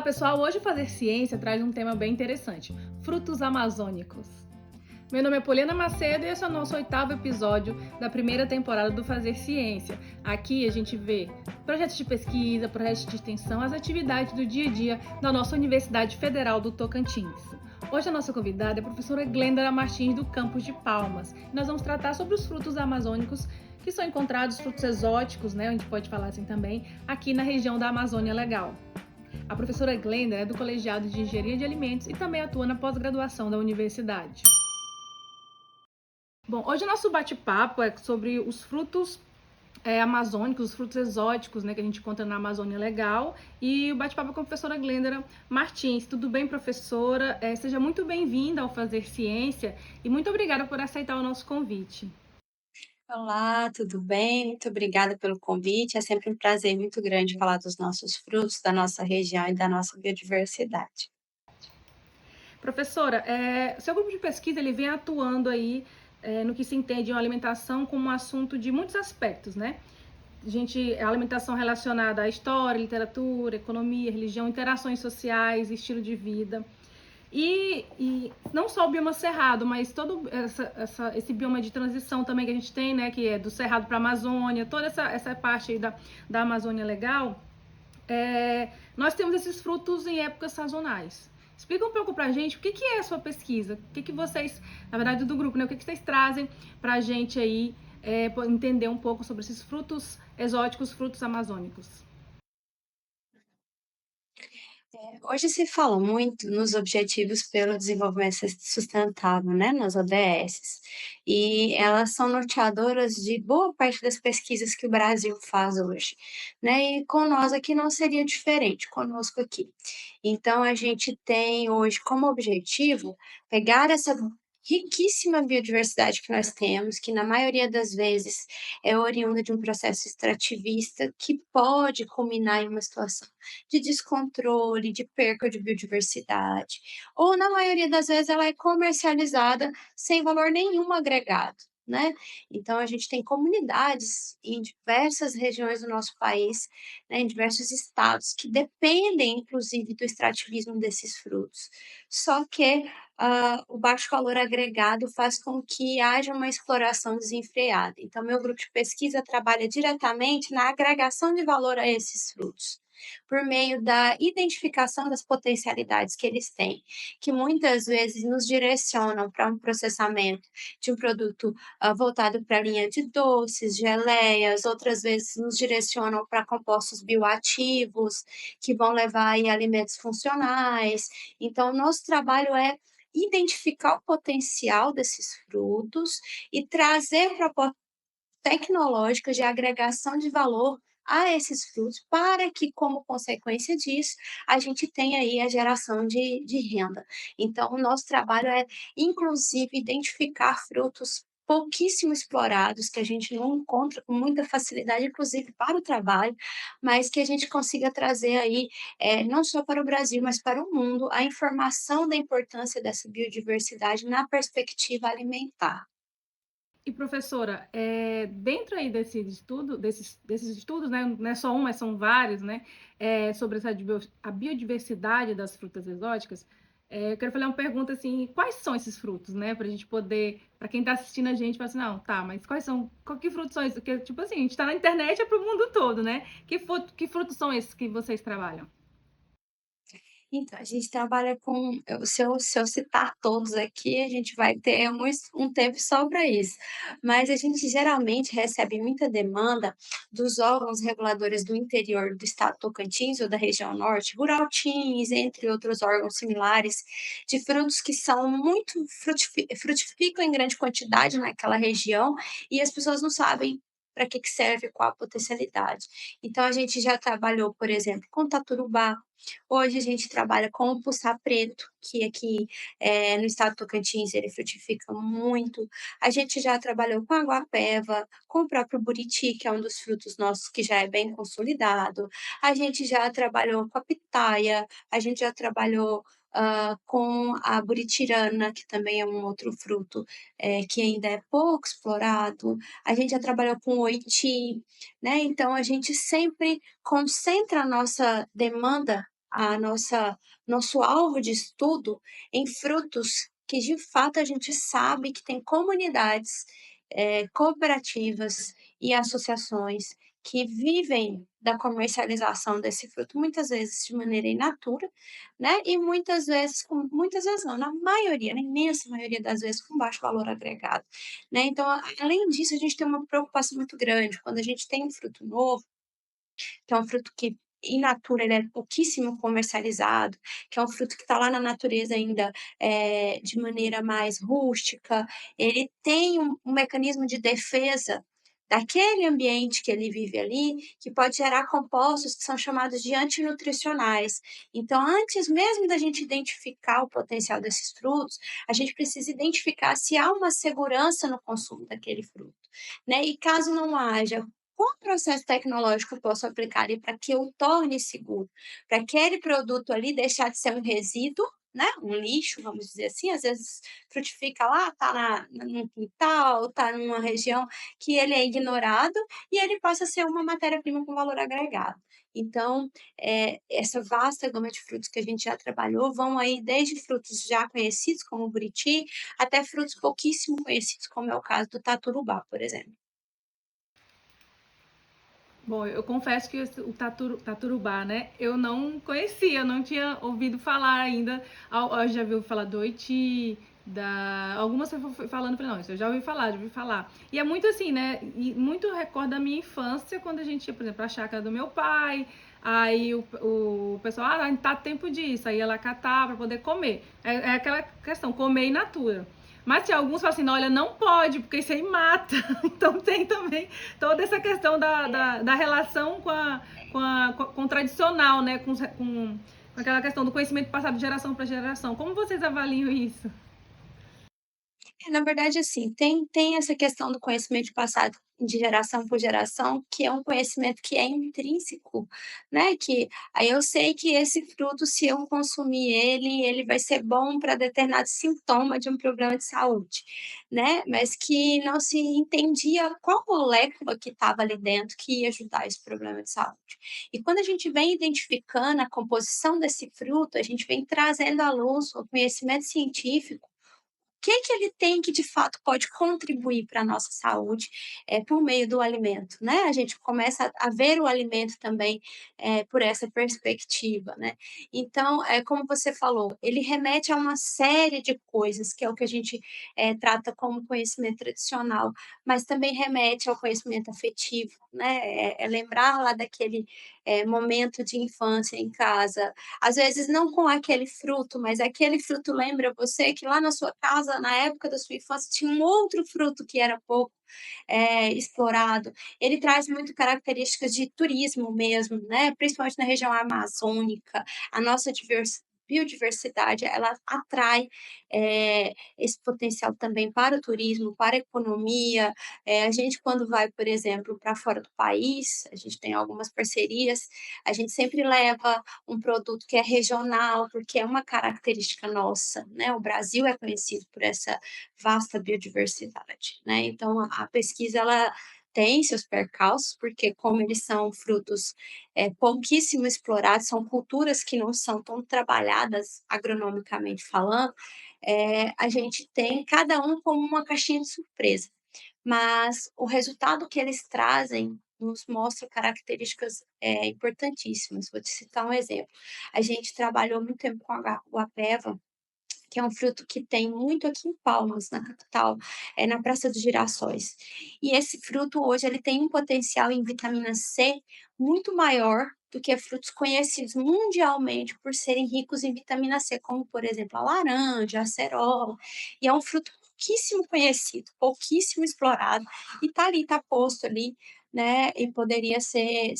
Pessoal, hoje o Fazer Ciência traz um tema bem interessante: frutos amazônicos. Meu nome é Poliana Macedo e esse é o nosso 8º episódio da primeira temporada do Fazer Ciência. Aqui a gente vê projetos de pesquisa, projetos de extensão, as atividades do dia a dia da nossa Universidade Federal do Tocantins. Hoje a nossa convidada é a professora Glendara Martins, do campus de Palmas. Nós vamos tratar sobre os frutos amazônicos que são encontrados, frutos exóticos, né, a gente pode falar assim também, aqui na região da Amazônia Legal. A professora Glenda é do Colegiado de Engenharia de Alimentos e também atua na pós-graduação da universidade. Bom, hoje o nosso bate-papo é sobre os frutos amazônicos, os frutos exóticos, né, que a gente encontra na Amazônia Legal. E o bate-papo é com a professora Glendara Martins. Tudo bem, professora? Seja muito bem-vinda ao Fazer Ciência e muito obrigada por aceitar o nosso convite. Olá, tudo bem? Muito obrigada pelo convite. É sempre um prazer muito grande falar dos nossos frutos, da nossa região e da nossa biodiversidade. Professora, seu grupo de pesquisa ele vem atuando aí no que se entende a alimentação como um assunto de muitos aspectos, né? A alimentação relacionada à história, literatura, economia, religião, interações sociais, estilo de vida. E não só o bioma cerrado, mas todo esse bioma de transição também que a gente tem, né? Que é do cerrado para a Amazônia, toda essa parte aí da Amazônia Legal. Nós temos esses frutos em épocas sazonais. Explica um pouco pra gente o que é a sua pesquisa, o que vocês, na verdade do grupo, né, o que vocês trazem pra gente aí, entender um pouco sobre esses frutos exóticos, frutos amazônicos. Hoje se fala muito nos Objetivos pelo Desenvolvimento Sustentável, né, nas ODS, e elas são norteadoras de boa parte das pesquisas que o Brasil faz hoje, né, e com nós aqui não seria diferente, conosco aqui. Então a gente tem hoje como objetivo pegar essa riquíssima biodiversidade que nós temos, que na maioria das vezes é oriunda de um processo extrativista que pode culminar em uma situação de descontrole, de perca de biodiversidade, ou na maioria das vezes ela é comercializada sem valor nenhum agregado, né? Então a gente tem comunidades em diversas regiões do nosso país, né, em diversos estados, que dependem inclusive do extrativismo desses frutos. Só que o baixo valor agregado faz com que haja uma exploração desenfreada. Então, meu grupo de pesquisa trabalha diretamente na agregação de valor a esses frutos, por meio da identificação das potencialidades que eles têm, que muitas vezes nos direcionam para um processamento de um produto voltado para a linha de doces, geleias, outras vezes nos direcionam para compostos bioativos, que vão levar aí alimentos funcionais. Então, nosso trabalho é identificar o potencial desses frutos e trazer propostas tecnológicas de agregação de valor a esses frutos, para que, como consequência disso, a gente tenha aí a geração de renda. Então, o nosso trabalho é, inclusive, identificar frutos pouquíssimo explorados, que a gente não encontra com muita facilidade, inclusive para o trabalho, mas que a gente consiga trazer aí, não só para o Brasil, mas para o mundo, a informação da importância dessa biodiversidade na perspectiva alimentar. E professora, dentro aí desses estudos, né, não é só um, mas são vários, né, sobre a biodiversidade das frutas exóticas, eu quero fazer uma pergunta assim, quais são esses frutos, né, para a gente poder, para quem está assistindo a gente, falar assim, não, tá, mas que frutos são esses? Porque, tipo assim, a gente está na internet, é para o mundo todo, né? Que frutos são esses que vocês trabalham? Então, a gente trabalha com se eu citar todos aqui, a gente vai ter um tempo só para isso. Mas a gente geralmente recebe muita demanda dos órgãos reguladores do interior do estado Tocantins ou da região norte, Ruraltins, entre outros órgãos similares, de frutos que são muito frutificam em grande quantidade naquela região e as pessoas não sabem para que serve, qual a potencialidade. Então a gente já trabalhou, por exemplo, com taturubá. Hoje a gente trabalha com o puçá preto, que aqui, no estado do Tocantins ele frutifica muito. A gente já trabalhou com a guapeva, com o próprio buriti, que é um dos frutos nossos que já é bem consolidado. A gente já trabalhou com a pitaia, a gente já trabalhou, com a buritirana, que também é um outro fruto, que ainda é pouco explorado. A gente já trabalhou com o oiti, né, então a gente sempre concentra a nossa demanda a nosso alvo de estudo em frutos que de fato a gente sabe que tem comunidades, cooperativas e associações que vivem da comercialização desse fruto, muitas vezes de maneira in natura, né, e muitas vezes não, na maioria, na imensa maioria das vezes com baixo valor agregado, né. Então, além disso, a gente tem uma preocupação muito grande quando a gente tem um fruto novo, que é um fruto que in natura ele é pouquíssimo comercializado, que é um fruto que está lá na natureza ainda, de maneira mais rústica, ele tem um mecanismo de defesa daquele ambiente que ele vive ali, que pode gerar compostos que são chamados de antinutricionais. Então, antes mesmo da gente identificar o potencial desses frutos, a gente precisa identificar se há uma segurança no consumo daquele fruto, né. E caso não haja, qual processo tecnológico eu posso aplicar ali para que eu torne seguro? Para aquele produto ali deixar de ser um resíduo, né, um lixo, vamos dizer assim, às vezes frutifica lá, tá num quintal, tá numa região que ele é ignorado e ele passa a ser uma matéria-prima com valor agregado. Então, essa vasta gama de frutos que a gente já trabalhou vão aí desde frutos já conhecidos, como o buriti, até frutos pouquíssimo conhecidos, como é o caso do taturubá, por exemplo. Bom, eu confesso que taturubá, né, eu não conhecia, eu não tinha ouvido falar ainda. Eu já ouvi falar do Oiti, algumas foi falando, falei, não, isso eu já ouvi falar, já ouvi falar. E é muito assim, né, e muito recordo da minha infância, quando a gente ia, por exemplo, à chácara do meu pai, aí o pessoal, tá tempo disso, aí ia lá catar para poder comer. É aquela questão, comer in natura. Mas tinha alguns que falam assim, olha, não pode, porque isso aí mata. Então tem também toda essa questão da relação com o tradicional, né? Com aquela questão do conhecimento passado de geração para geração. Como vocês avaliam isso? Na verdade, assim, tem essa questão do conhecimento passado de geração por geração, que é um conhecimento que é intrínseco, né, que aí eu sei que esse fruto, se eu consumir ele vai ser bom para determinado sintoma de um problema de saúde, né, mas que não se entendia qual molécula que estava ali dentro que ia ajudar esse problema de saúde. E quando a gente vem identificando a composição desse fruto, a gente vem trazendo à luz o conhecimento científico que ele tem que de fato pode contribuir para a nossa saúde, por meio do alimento, né, a gente começa a ver o alimento também, por essa perspectiva, né. Então, como você falou, ele remete a uma série de coisas que é o que a gente, trata como conhecimento tradicional, mas também remete ao conhecimento afetivo, né, é lembrar lá daquele, momento de infância em casa, às vezes não com aquele fruto, mas aquele fruto lembra você que lá na sua casa, na época da sua infância, tinha um outro fruto que era pouco, explorado. Ele traz muito características de turismo mesmo, né, principalmente na região amazônica. A nossa biodiversidade, ela atrai, esse potencial também para o turismo, para a economia. A gente quando vai, por exemplo, para fora do país, a gente tem algumas parcerias, a gente sempre leva um produto que é regional, porque é uma característica nossa, né, o Brasil é conhecido por essa vasta biodiversidade, né, então a pesquisa ela tem seus percalços, porque como eles são frutos, pouquíssimo explorados, são culturas que não são tão trabalhadas agronomicamente falando, a gente tem cada um como uma caixinha de surpresa, mas o resultado que eles trazem nos mostra características, importantíssimas. Vou te citar um exemplo, a gente trabalhou muito tempo com a guapeva, que é um fruto que tem muito aqui em Palmas, na capital, na Praça dos Girassóis. E esse fruto hoje ele tem um potencial em vitamina C muito maior do que frutos conhecidos mundialmente por serem ricos em vitamina C, como por exemplo a laranja, a acerola, e é um fruto pouquíssimo conhecido, pouquíssimo explorado, e tá ali, tá posto ali, né, e poderia ser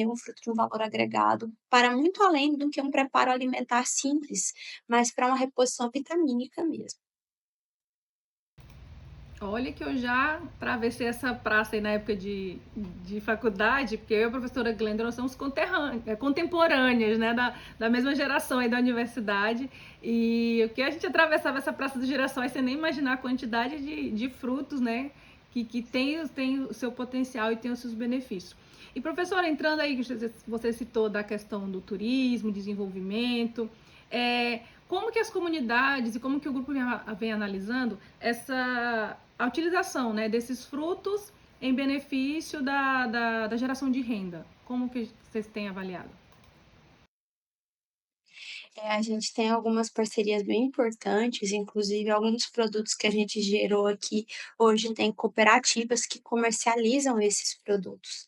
um fruto de um valor agregado para muito além do que um preparo alimentar simples, mas para uma reposição vitamínica mesmo. Olha que eu já atravessei essa praça aí na época de faculdade, porque eu e a professora Glenda, nós somos contemporâneas, né, da mesma geração aí da universidade, e o que a gente atravessava essa Praça dos Girassóis sem nem imaginar a quantidade de frutos, né, que tem o seu potencial e tem os seus benefícios. E, professora, entrando aí, que você citou da questão do turismo, desenvolvimento, como que as comunidades e como que o grupo vem analisando a utilização, né, desses frutos em benefício da geração de renda? Como que vocês têm avaliado? A gente tem algumas parcerias bem importantes, inclusive alguns produtos que a gente gerou aqui, hoje tem cooperativas que comercializam esses produtos,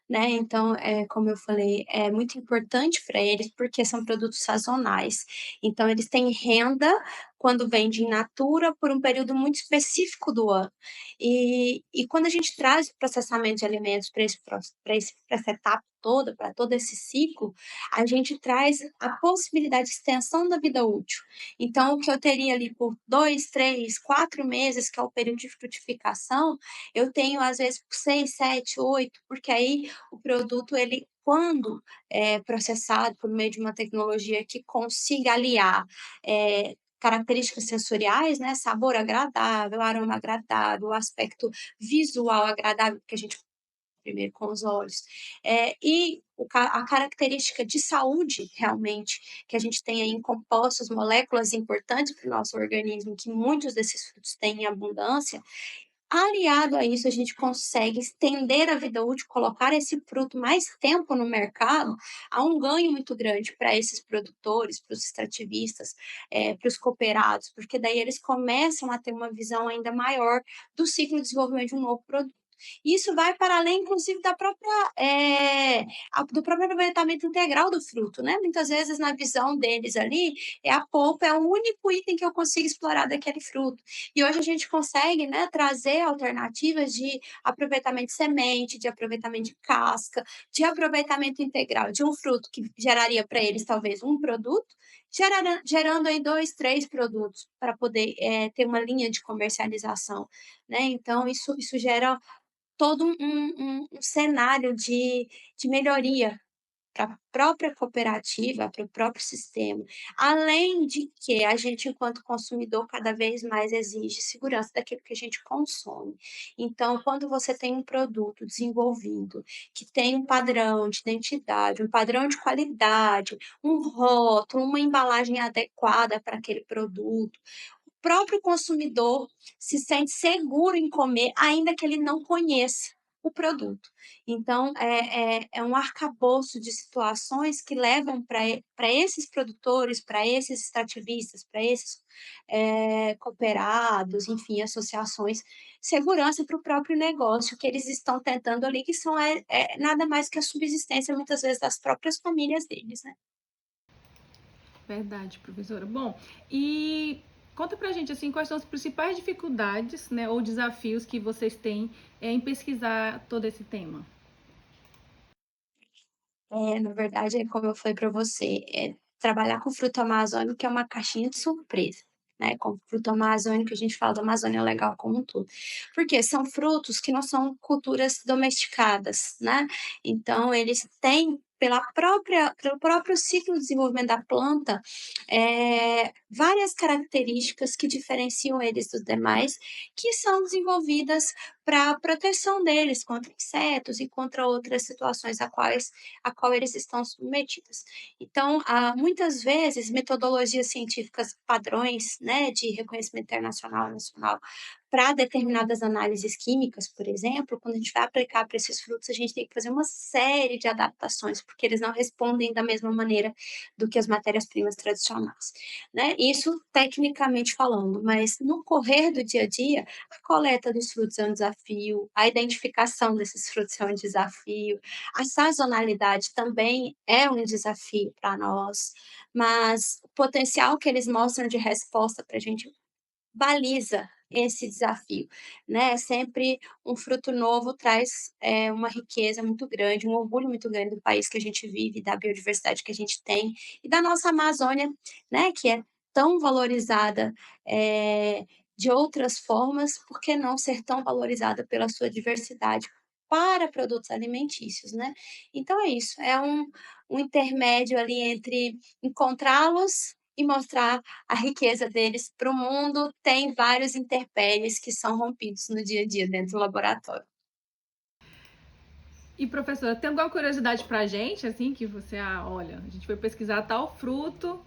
né. Então, como eu falei, é muito importante para eles, porque são produtos sazonais, então eles têm renda quando vende in natura por um período muito específico do ano. E quando a gente traz o processamento de alimentos para essa etapa toda, para todo esse ciclo, a gente traz a possibilidade de extensão da vida útil. Então, o que eu teria ali por 2, 3, 4 meses, que é o período de frutificação, eu tenho às vezes por 6, 7, 8, porque aí o produto ele quando é processado por meio de uma tecnologia que consiga aliar, características sensoriais, né, sabor agradável, aroma agradável, aspecto visual agradável, que a gente primeiro com os olhos. E a característica de saúde, realmente, que a gente tem aí em compostos, moléculas importantes para o nosso organismo, que muitos desses frutos têm em abundância, aliado a isso, a gente consegue estender a vida útil, colocar esse fruto mais tempo no mercado, há um ganho muito grande para esses produtores, para os extrativistas, para os cooperados, porque daí eles começam a ter uma visão ainda maior do ciclo de desenvolvimento de um novo produto. Isso vai para além, inclusive, da própria, do próprio aproveitamento integral do fruto, né? Muitas vezes, na visão deles ali, a polpa é o único item que eu consigo explorar daquele fruto. E hoje a gente consegue, né, trazer alternativas de aproveitamento de semente, de aproveitamento de casca, de aproveitamento integral de um fruto que geraria para eles talvez um produto, gerando aí 2, 3 produtos para poder ter uma linha de comercialização, né? Então isso gera todo um cenário de melhoria para a própria cooperativa, para o próprio sistema. Além de que a gente, enquanto consumidor, cada vez mais exige segurança daquilo que a gente consome. Então, quando você tem um produto desenvolvido, que tem um padrão de identidade, um padrão de qualidade, um rótulo, uma embalagem adequada para aquele produto, o próprio consumidor se sente seguro em comer, ainda que ele não conheça o produto. Então, é um arcabouço de situações que levam para esses produtores, para esses extrativistas, para esses cooperados, enfim, associações, segurança para o próprio negócio que eles estão tentando ali, que são nada mais que a subsistência, muitas vezes, das próprias famílias deles, né? Verdade, professora. Bom, e conta pra gente assim quais são as principais dificuldades, né, ou desafios que vocês têm em pesquisar todo esse tema. Na verdade, é como eu falei para você, trabalhar com fruto amazônico é uma caixinha de surpresa, né, com fruto amazônico a gente fala da Amazônia Legal como um todo. Porque são frutos que não são culturas domesticadas, né, então eles têm pelo próprio ciclo de desenvolvimento da planta, várias características que diferenciam eles dos demais, que são desenvolvidas para a proteção deles contra insetos e contra outras situações a qual eles estão submetidos. Então, há muitas vezes metodologias científicas padrões, né, de reconhecimento internacional e nacional para determinadas análises químicas, por exemplo, quando a gente vai aplicar para esses frutos, a gente tem que fazer uma série de adaptações, porque eles não respondem da mesma maneira do que as matérias-primas tradicionais, né? Isso tecnicamente falando, mas no correr do dia a dia, a coleta dos frutos é um desafio, a identificação desses frutos é um desafio, a sazonalidade também é um desafio para nós, mas o potencial que eles mostram de resposta para a gente baliza esse desafio, né? Sempre um fruto novo traz uma riqueza muito grande, um orgulho muito grande do país que a gente vive, da biodiversidade que a gente tem e da nossa Amazônia, né? Que é tão valorizada de outras formas, por que não ser tão valorizada pela sua diversidade para produtos alimentícios, né? Então é isso, um intermédio ali entre encontrá-los e mostrar a riqueza deles para o mundo. Tem vários intempéries que são rompidos no dia a dia dentro do laboratório. E professora, tem alguma curiosidade pra gente, assim, que você, olha, a gente foi pesquisar tal fruto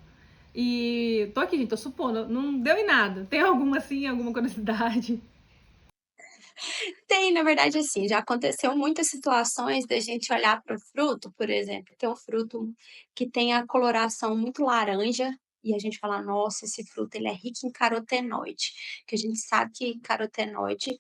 e tô aqui, gente, tô supondo, não deu em nada. Tem alguma, assim, alguma curiosidade? Tem, na verdade, assim, já aconteceu muitas situações da gente olhar para o fruto, por exemplo, tem um fruto que tem a coloração muito laranja, e a gente fala: "Nossa, esse fruto ele é rico em carotenoide", que a gente sabe que carotenoide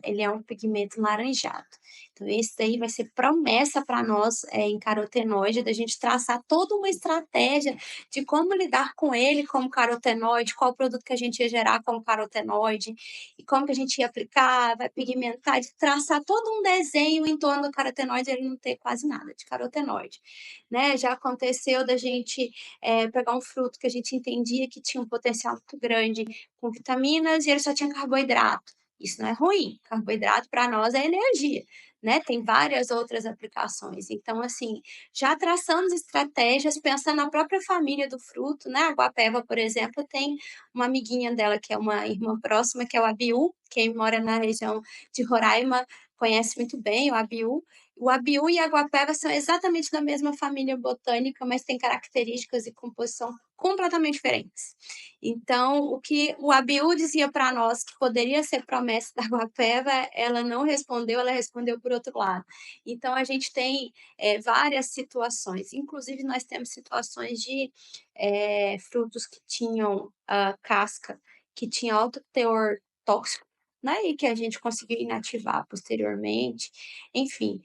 ele é um pigmento laranjado. Então esse daí vai ser promessa para nós, em carotenoide, da gente traçar toda uma estratégia de como lidar com ele como carotenoide, qual produto que a gente ia gerar como carotenoide, e como que a gente ia aplicar, vai pigmentar, de traçar todo um desenho em torno do carotenoide, ele não ter quase nada de carotenoide, né. Já aconteceu da gente, pegar um fruto que a gente entendia que tinha um potencial muito grande com vitaminas e ele só tinha carboidrato. Isso não é ruim, carboidrato para nós é energia, né, tem várias outras aplicações. Então, assim, já traçamos estratégias pensando na própria família do fruto, né, a guapeva, por exemplo, tem uma amiguinha dela que é uma irmã próxima, que é o abiú, quem mora na região de Roraima conhece muito bem o abiú. O abiú e a guapeva são exatamente da mesma família botânica, mas têm características e composição completamente diferentes. Então, o que o abiú dizia para nós que poderia ser promessa da guapeva, ela não respondeu, ela respondeu por outro lado. Então a gente tem, várias situações, inclusive nós temos situações de, frutos que tinham, casca, que tinha alto teor tóxico, né, e que a gente conseguiu inativar posteriormente. Enfim,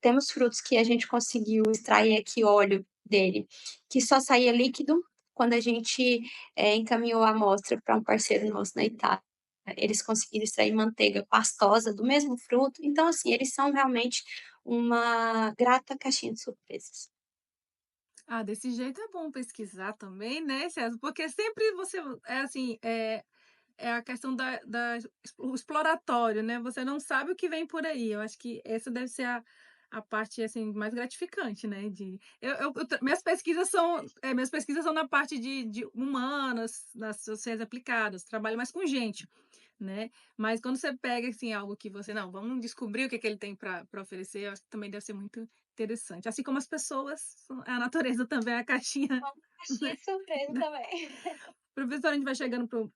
temos frutos que a gente conseguiu extrair aqui óleo dele, que só saía líquido quando a gente, encaminhou a amostra para um parceiro nosso na Itália. Eles conseguiram extrair manteiga pastosa do mesmo fruto. Então, assim, eles são realmente uma grata caixinha de surpresas. Ah, desse jeito é bom pesquisar também, né, César? Porque sempre você, é assim, é a questão o exploratório, né, você não sabe o que vem por aí. Eu acho que essa deve ser a parte, assim, mais gratificante, né, de minhas pesquisas são na parte de humanas, nas ciências aplicadas, trabalho mais com gente, né, mas quando você pega, assim, algo que você: "Não, vamos descobrir o que que ele tem para oferecer", eu acho que também deve ser muito interessante. Assim como as pessoas, a natureza também é a caixinha, Uma caixinha né, de surpresa né. também. Professora, a gente vai chegando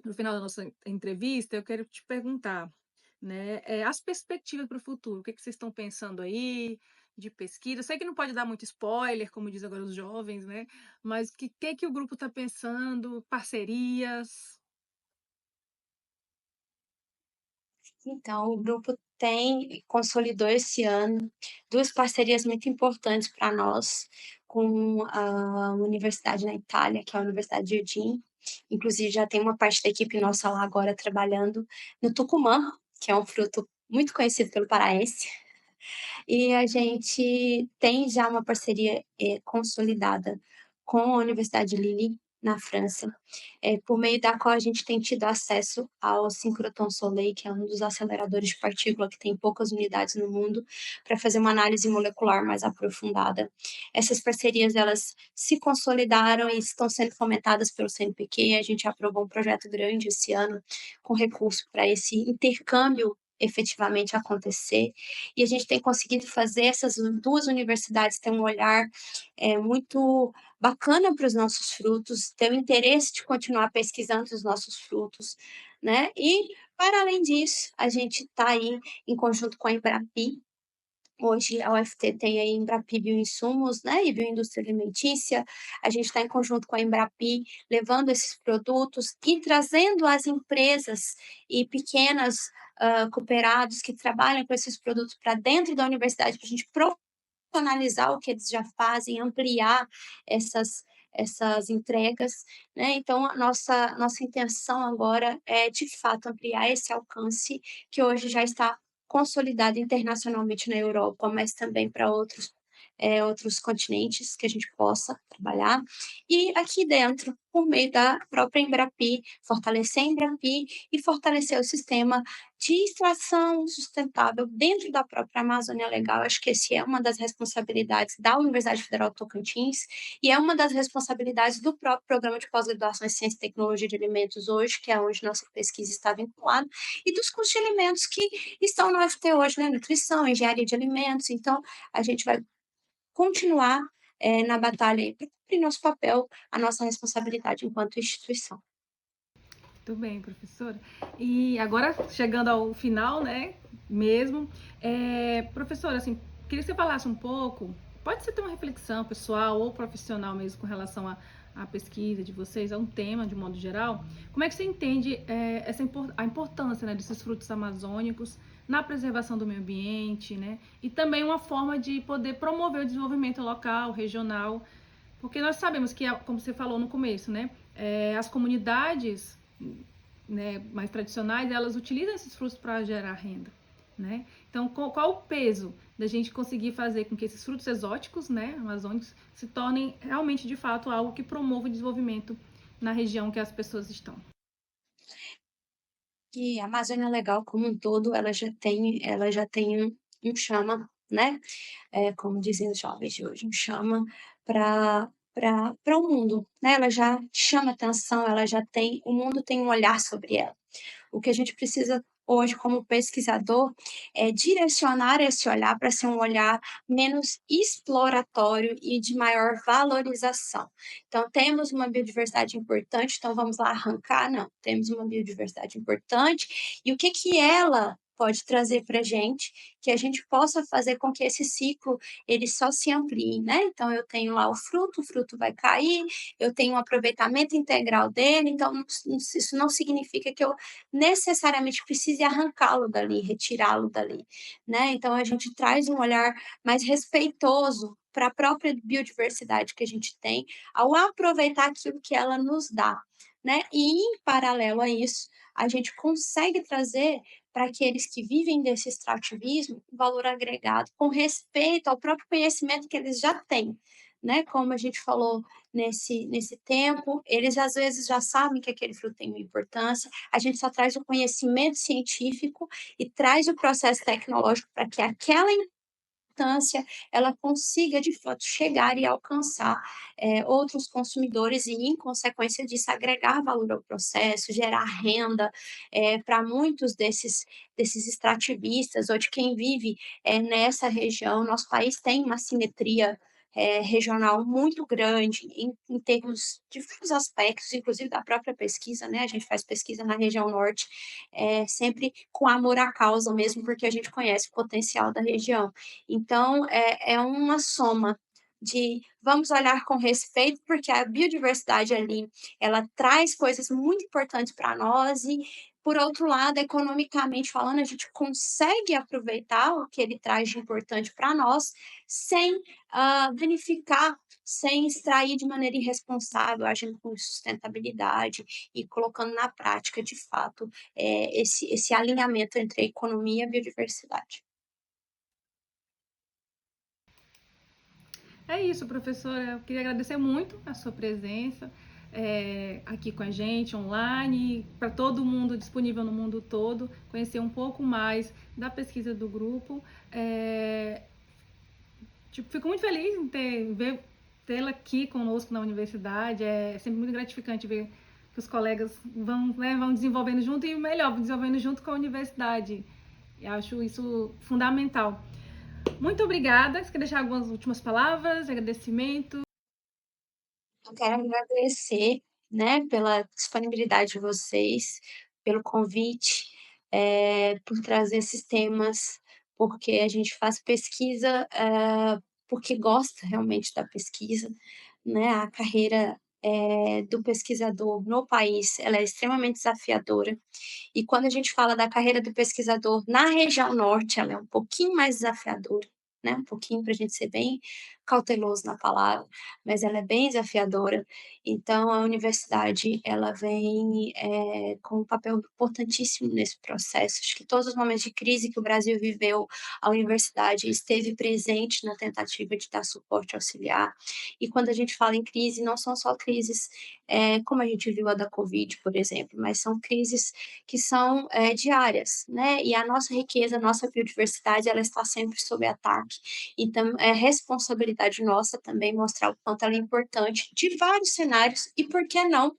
no final da nossa entrevista, eu quero te perguntar, né, as perspectivas para o futuro, o que que vocês estão pensando aí de pesquisa? Eu sei que não pode dar muito spoiler, como diz agora os jovens, né, mas o que o grupo está pensando, parcerias? Então, o grupo tem consolidou esse ano 2 parcerias muito importantes para nós, com a universidade na Itália, que é a Universidade de Udine. Inclusive, já tem uma parte da equipe nossa lá agora trabalhando no tucumã, que é um fruto muito conhecido pelo paraense. E a gente tem já uma parceria, consolidada com a Universidade Lille, na França, por meio da qual a gente tem tido acesso ao Synchrotron Soleil, que é um dos aceleradores de partícula que tem poucas unidades no mundo, para fazer uma análise molecular mais aprofundada. Essas parcerias, elas se consolidaram e estão sendo fomentadas pelo CNPq. A gente aprovou um projeto grande esse ano, com recurso para esse intercâmbio efetivamente acontecer, e a gente tem conseguido fazer essas 2 universidades ter um olhar, muito bacana para os nossos frutos, ter o interesse de continuar pesquisando os nossos frutos, né. E, para além disso, a gente está aí em conjunto com a Embrapi. Hoje a UFT tem aí Embrapi Bioinsumos, né, e Bioindústria Alimentícia. A gente está em conjunto com a Embrapi, levando esses produtos e trazendo as empresas e pequenas, cooperados que trabalham com esses produtos para dentro da universidade, para a gente profissionalizar o que eles já fazem, ampliar essas entregas, né. Então a nossa intenção agora é, de fato, ampliar esse alcance que hoje já está consolidado internacionalmente na Europa, mas também para outros, outros continentes que a gente possa trabalhar. E aqui dentro, por meio da própria Embrapi, fortalecer a Embrapi e fortalecer o sistema de extração sustentável dentro da própria Amazônia Legal. Acho que esse é uma das responsabilidades da Universidade Federal do Tocantins e é uma das responsabilidades do próprio Programa de Pós-Graduação em Ciência e Tecnologia de Alimentos hoje, que é onde nossa pesquisa está vinculada, e dos cursos de alimentos que estão no UFT hoje, né? Nutrição, engenharia de alimentos. Então, a gente vai continuar na batalha para cumprir nosso papel, a nossa responsabilidade enquanto instituição. Muito bem, professora. E agora, chegando ao final, né, mesmo, professora, assim, queria que você falasse um pouco, pode ser ter uma reflexão pessoal ou profissional mesmo com relação à pesquisa de vocês, a um tema de modo geral, como é que você entende a importância, né, desses frutos amazônicos na preservação do meio ambiente, né, e também uma forma de poder promover o desenvolvimento local, regional, porque nós sabemos que, como você falou no começo, né, as comunidades, né, mais tradicionais, elas utilizam esses frutos para gerar renda, né? Então, qual o peso da gente conseguir fazer com que esses frutos exóticos, né, amazônicos, se tornem realmente, de fato, algo que promova o desenvolvimento na região que as pessoas estão? E a Amazônia Legal como um todo, ela já tem um chama, né, como dizem os jovens de hoje, um chama para o mundo, né, ela já chama atenção, ela já tem o mundo tem um olhar sobre ela. O que a gente precisa hoje, como pesquisador, é direcionar esse olhar para ser um olhar menos exploratório e de maior valorização. Então, temos uma biodiversidade importante, então vamos lá arrancar? Não, temos uma biodiversidade importante, e o que que ela pode trazer para a gente, que a gente possa fazer com que esse ciclo ele só se amplie, né? Então, eu tenho lá o fruto vai cair, eu tenho um aproveitamento integral dele, então isso não significa que eu necessariamente precise arrancá-lo dali, retirá-lo dali, né? Então a gente traz um olhar mais respeitoso para a própria biodiversidade que a gente tem ao aproveitar aquilo que ela nos dá, né? E em paralelo a isso, a gente consegue trazer para aqueles que vivem desse extrativismo valor agregado, com respeito ao próprio conhecimento que eles já têm, né? Como a gente falou nesse tempo, eles às vezes já sabem que aquele fruto tem uma importância, a gente só traz o conhecimento científico e traz o processo tecnológico para que aquela importância ela consiga de fato chegar e alcançar outros consumidores e, em consequência disso, agregar valor ao processo, gerar renda para muitos desses extrativistas ou de quem vive nessa região. Nosso país tem uma simetria regional muito grande em termos de vários aspectos, inclusive da própria pesquisa, né? A gente faz pesquisa na região norte, sempre com amor à causa mesmo, porque a gente conhece o potencial da região. Então, é uma soma de vamos olhar com respeito, porque a biodiversidade ali, ela traz coisas muito importantes para nós e, por outro lado, economicamente falando, a gente consegue aproveitar o que ele traz de importante para nós sem danificar, sem extrair de maneira irresponsável, agindo com sustentabilidade e colocando na prática, de fato, esse alinhamento entre a economia e a biodiversidade. É isso, professora. Eu queria agradecer muito a sua presença aqui com a gente, online, para todo mundo disponível no mundo todo, conhecer um pouco mais da pesquisa do grupo. Fico muito feliz em tê-la aqui conosco na universidade. É sempre muito gratificante ver que os colegas vão desenvolvendo junto e, melhor, desenvolvendo junto com a universidade. Eu acho isso fundamental. Muito obrigada. Você quer deixar algumas últimas palavras de agradecimento? Eu quero agradecer, né, pela disponibilidade de vocês, pelo convite, por trazer esses temas, porque a gente faz pesquisa, porque gosta realmente da pesquisa, né, a carreira, do pesquisador no país, ela é extremamente desafiadora, e quando a gente fala da carreira do pesquisador na região norte, ela é um pouquinho mais desafiadora. né, um pouquinho para a gente ser bem cauteloso na palavra, mas ela é bem desafiadora. Então a universidade ela vem, com um papel importantíssimo nesse processo. Acho que todos os momentos de crise que o Brasil viveu, a universidade esteve presente na tentativa de dar suporte auxiliar. E quando a gente fala em crise, não são só crises, como a gente viu a da Covid, por exemplo, mas são crises que são, diárias, né, e a nossa riqueza, a nossa biodiversidade, ela está sempre sob ataque. Então é responsabilidade nossa também mostrar o quanto ela é importante de vários cenários e por que não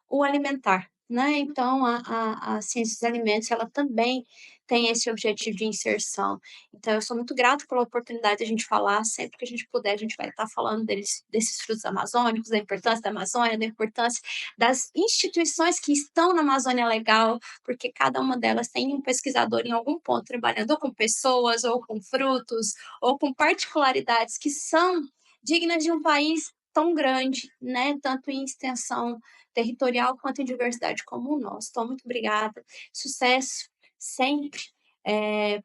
o alimentar, né. Então a ciência dos alimentos, ela também tem esse objetivo de inserção. Então eu sou muito grata pela oportunidade de a gente falar, sempre que a gente puder, a gente vai estar falando desses frutos amazônicos, da importância da Amazônia, da importância das instituições que estão na Amazônia Legal, porque cada uma delas tem um pesquisador em algum ponto trabalhando ou com pessoas, ou com frutos, ou com particularidades que são dignas de um país tão grande, né, tanto em extensão territorial quanto em diversidade como o nosso. Então, muito obrigada, sucesso sempre, eh,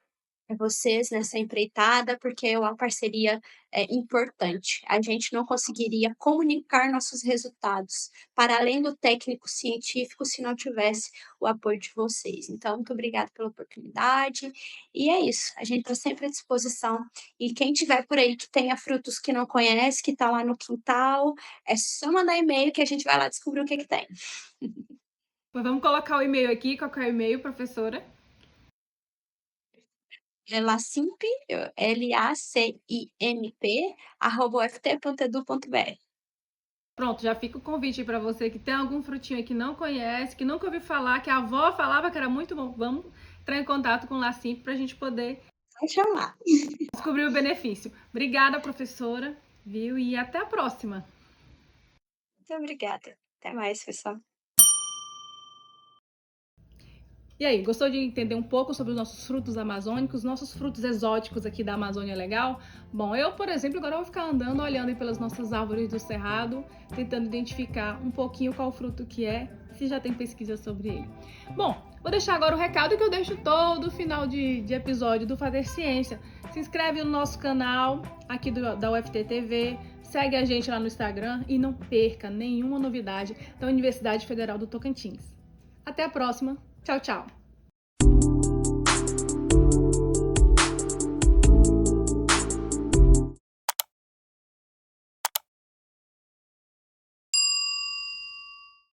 para vocês nessa empreitada, porque é uma parceria, importante. A gente não conseguiria comunicar nossos resultados para além do técnico científico se não tivesse o apoio de vocês. Então, muito obrigada pela oportunidade, e é isso, a gente está sempre à disposição. E quem tiver por aí que tenha frutos que não conhece, que está lá no quintal, é só mandar e-mail que a gente vai lá descobrir o que que tem. Pois vamos colocar o e-mail aqui. Qual que é o e-mail, professora? É lacimp, LACIMP, @uft.edu.br. Pronto, já fica o convite para você que tem algum frutinho aí que não conhece, que nunca ouviu falar, que a avó falava que era muito bom. Vamos entrar em contato com o Lacimp para a gente poder Vai chamar. descobrir o benefício. Obrigada, professora, viu? E até a próxima. Muito obrigada. Até mais, pessoal. E aí, gostou de entender um pouco sobre os nossos frutos amazônicos, nossos frutos exóticos aqui da Amazônia Legal? Bom, eu, por exemplo, agora vou ficar andando, olhando aí pelas nossas árvores do cerrado, tentando identificar um pouquinho qual fruto que é, se já tem pesquisa sobre ele. Bom, vou deixar agora o recado que eu deixo todo final de episódio do Fazer Ciência. Se inscreve no nosso canal aqui da UFT TV, segue a gente lá no Instagram e não perca nenhuma novidade da Universidade Federal do Tocantins. Até a próxima. Tchau, tchau.